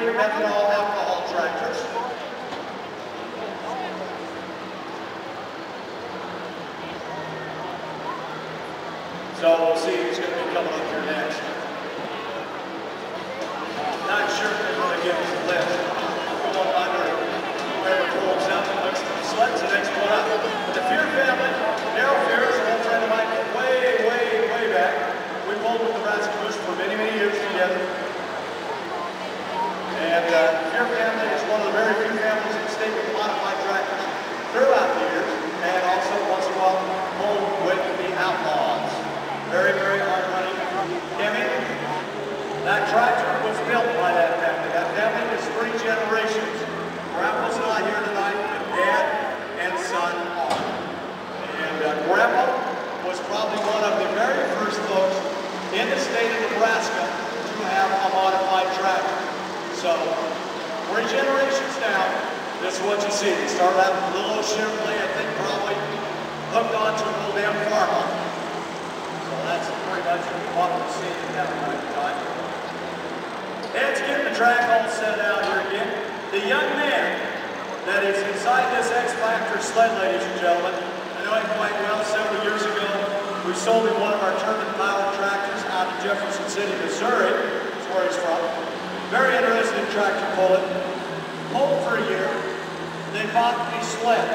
methanol alcohol tractors. So we'll see who's going to be coming up here next. Not sure if they're going to get us a lift. We'll go under whoever pulls out the next sleds the next one up. The Fear family, Daryl Fear is an old friend of mine from way back. We pulled with the Nebraska Bush for many years together. And the Fear family is one of the very few families in the state with modified tractors throughout the years, and also once in a while pulled with the Outlaws. Very hard running. Kimmy, that tractor was built by that family. That family is 3 generations. Grandpa's not here tonight, but Dad and son are. And Grandpa was probably one of the very first folks in the state of Nebraska to have a modified tractor. So, 3 generations down, this is what you see. They started out with a little old Chevrolet, I think probably hooked onto an old damn farm. So that's pretty much what we're seeing at that point in time. Ed's getting the track all set out here again. The young man that is inside this X-Factor sled, ladies and gentlemen, I know him quite well. Several years ago, we sold him one of our turbine-powered tractors out of Jefferson City, Missouri. That's where he's from. Very interested in tractor pulling. Pulled for a year. They bought a sled.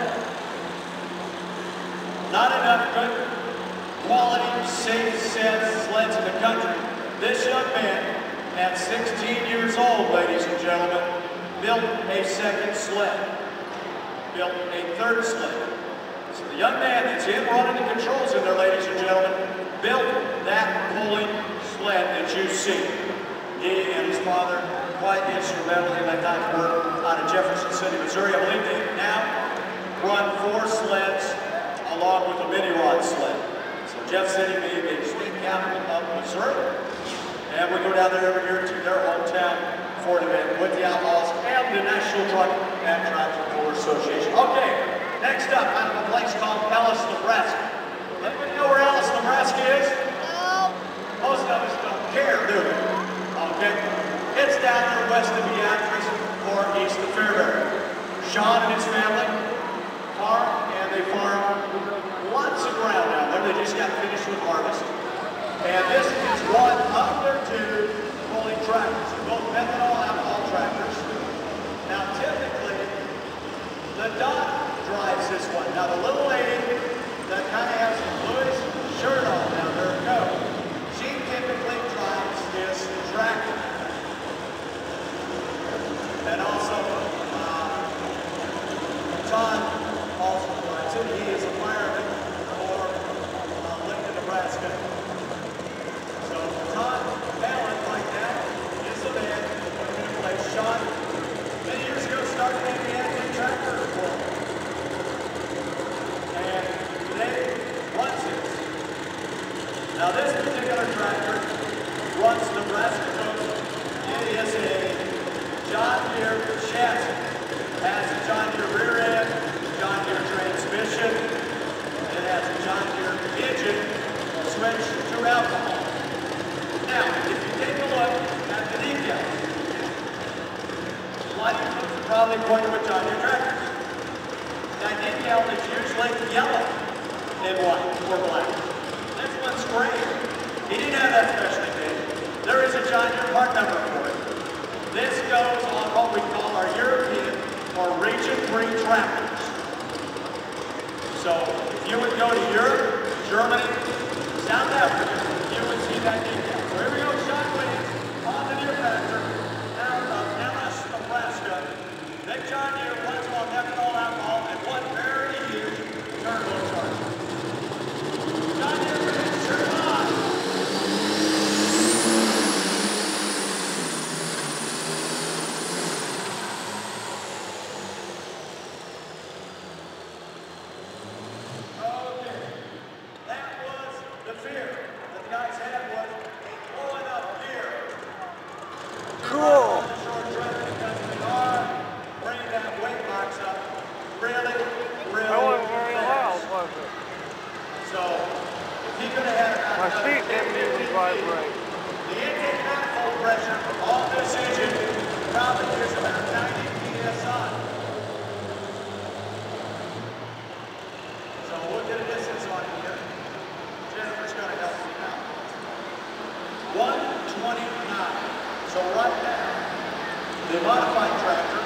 Not enough good quality, safe sleds in the country. This young man, at 16 years old, ladies and gentlemen, built a second sled. Built a third sled. So the young man that's in running the controls in there, ladies and gentlemen, built that pulling sled that you see. He and his father quite instrumental in that type of work out of Jefferson City, Missouri. I believe they now run 4 sleds along with a mini rod sled. So Jeff City being the state capital of Missouri. And we go down there every year to their hometown for an event with the Outlaws and the National Truck and Tractor Puller Association. Okay, next up out of a place called Ellis, Nebraska. Anybody know where Ellis, Nebraska is? No. Most of us don't care, do we? Okay, it's down there west of Beatrice or east of Fairbury. Sean and his family farm, and they farm lots of ground down there. They just got finished with harvest. And this is one of their 2 pulling tractors, both methanol alcohol tractors. Now typically, the Dot drives this one. Now the little lady that kind of has a bluish shirt on down there, coat, she typically drives this tractor. And also, Todd also drives it. He is a fireman for Lincoln, Nebraska. So Todd Allen, like that, is the man who's going to play Sean. Many years ago, started in the Anthony Tractor Report. And today runs it. Now this particular tractor runs Nebraska Coast. It is a John Deere chassis. It has a John Deere rear end, John Deere transmission. It has a John Deere engine switch to alcohol. Now, if you take a look at the decals, a lot of you folks are probably pointing with John Deere tractors. That decal is usually yellow and white or black. This one's gray. He didn't have that specially made. There is a John Deere part number for it. This goes on what we call our European or Region 3 tractors. So if you would go to Europe, Germany, South Africa, you would see that decal. So here we go, Sean Williams on the Deere tractor out of Ellis, Nebraska. Big John Deere runs on methanol alcohol and one very huge turbocharger. John Deere, turn on. My seat didn't even vibrate. The intake manifold pressure on this engine probably is about 90 PSI. So we'll get a distance on it here. Jennifer's going to help me out. 129. So right now, the modified tractor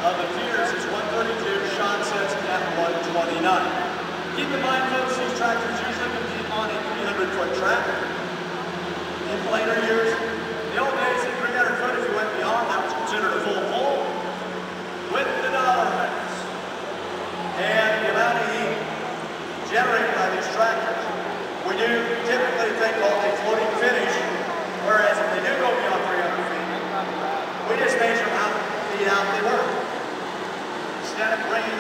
of the Fears is 132. Sean sets it at 129. Keep in mind, folks, these tractors usually compete on a 300-foot track. In later years, the old days, at 300 foot, if you went beyond, that was considered a full pull with the dollar amounts. And the amount of heat generated by these tractors, we do typically think called a floating finish, whereas if they do go beyond 300 feet, we just measure how many feet out they were. Instead of bringing